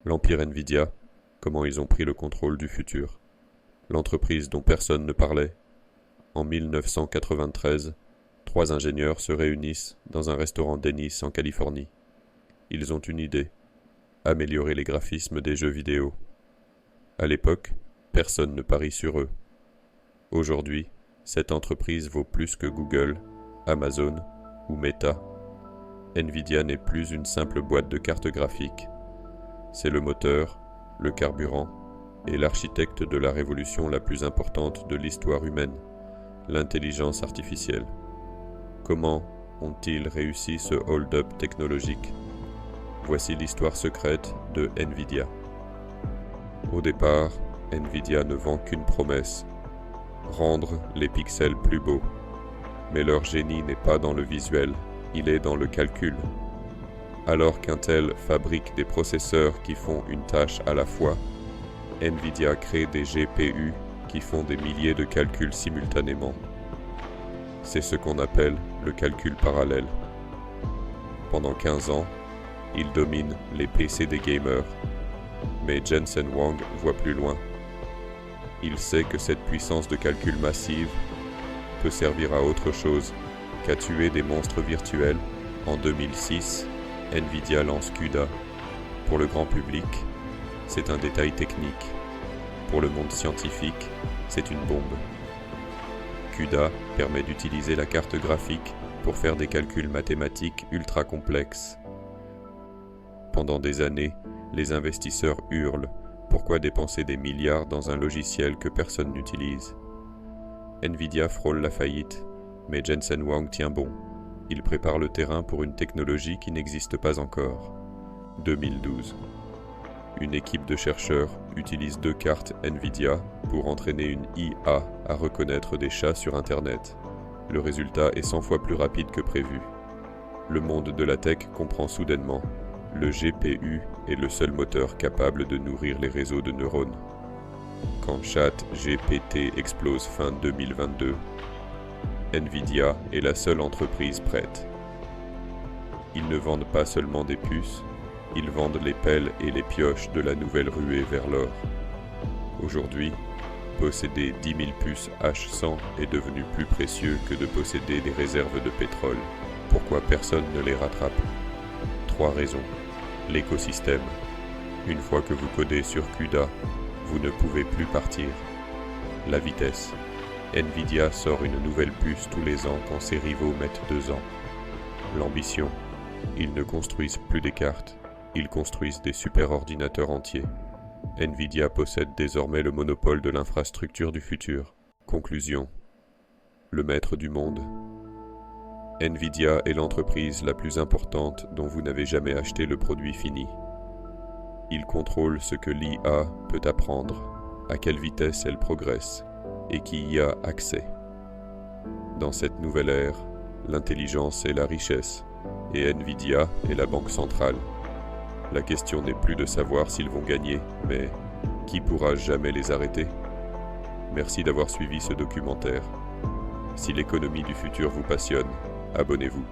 L'empire Nvidia, comment ils ont pris le contrôle du futur. L'entreprise dont personne ne parlait. En 1993, 3 ingénieurs se réunissent dans un restaurant Denny's en Californie. Ils ont une idée, améliorer les graphismes des jeux vidéo. À l'époque, personne ne parie sur eux. Aujourd'hui, cette entreprise vaut plus que Google, Amazon ou Meta. Nvidia n'est plus une simple boîte de cartes graphiques. C'est le moteur, le carburant et l'architecte de la révolution la plus importante de l'histoire humaine, l'intelligence artificielle. Comment ont-ils réussi ce hold-up technologique? Voici l'histoire secrète de Nvidia. Au départ, Nvidia ne vend qu'une promesse, rendre les pixels plus beaux. Mais leur génie n'est pas dans le visuel, il est dans le calcul. Alors qu'Intel fabrique des processeurs qui font une tâche à la fois, Nvidia crée des GPU qui font des milliers de calculs simultanément. C'est ce qu'on appelle le calcul parallèle. Pendant 15 ans, il domine les PC des gamers. Mais Jensen Huang voit plus loin. Il sait que cette puissance de calcul massive peut servir à autre chose qu'à tuer des monstres virtuels. En 2006, Nvidia lance CUDA. Pour le grand public, c'est un détail technique. Pour le monde scientifique, c'est une bombe. CUDA permet d'utiliser la carte graphique pour faire des calculs mathématiques ultra complexes. Pendant des années, les investisseurs hurlent « Pourquoi dépenser des milliards dans un logiciel que personne n'utilise ?» Nvidia frôle la faillite, mais Jensen Huang tient bon. Il prépare le terrain pour une technologie qui n'existe pas encore. 2012. Une équipe de chercheurs utilise 2 cartes Nvidia pour entraîner une IA à reconnaître des chats sur Internet. Le résultat est 100 fois plus rapide que prévu. Le monde de la tech comprend soudainement. Le GPU est le seul moteur capable de nourrir les réseaux de neurones. Quand ChatGPT explose fin 2022, Nvidia est la seule entreprise prête. Ils ne vendent pas seulement des puces, ils vendent les pelles et les pioches de la nouvelle ruée vers l'or. Aujourd'hui, posséder 10 000 puces H100 est devenu plus précieux que de posséder des réserves de pétrole. Pourquoi personne ne les rattrape? 3 raisons. L'écosystème. Une fois que vous codez sur CUDA, vous ne pouvez plus partir. La vitesse. Nvidia sort une nouvelle puce tous les ans quand ses rivaux mettent 2 ans. L'ambition. Ils ne construisent plus des cartes, ils construisent des superordinateurs entiers. Nvidia possède désormais le monopole de l'infrastructure du futur. Conclusion. Le maître du monde. Nvidia est l'entreprise la plus importante dont vous n'avez jamais acheté le produit fini. Il contrôle ce que l'IA peut apprendre, à quelle vitesse elle progresse, et qui y a accès. Dans cette nouvelle ère, l'intelligence est la richesse, et Nvidia est la banque centrale. La question n'est plus de savoir s'ils vont gagner, mais qui pourra jamais les arrêter? Merci d'avoir suivi ce documentaire. Si l'économie du futur vous passionne, abonnez-vous.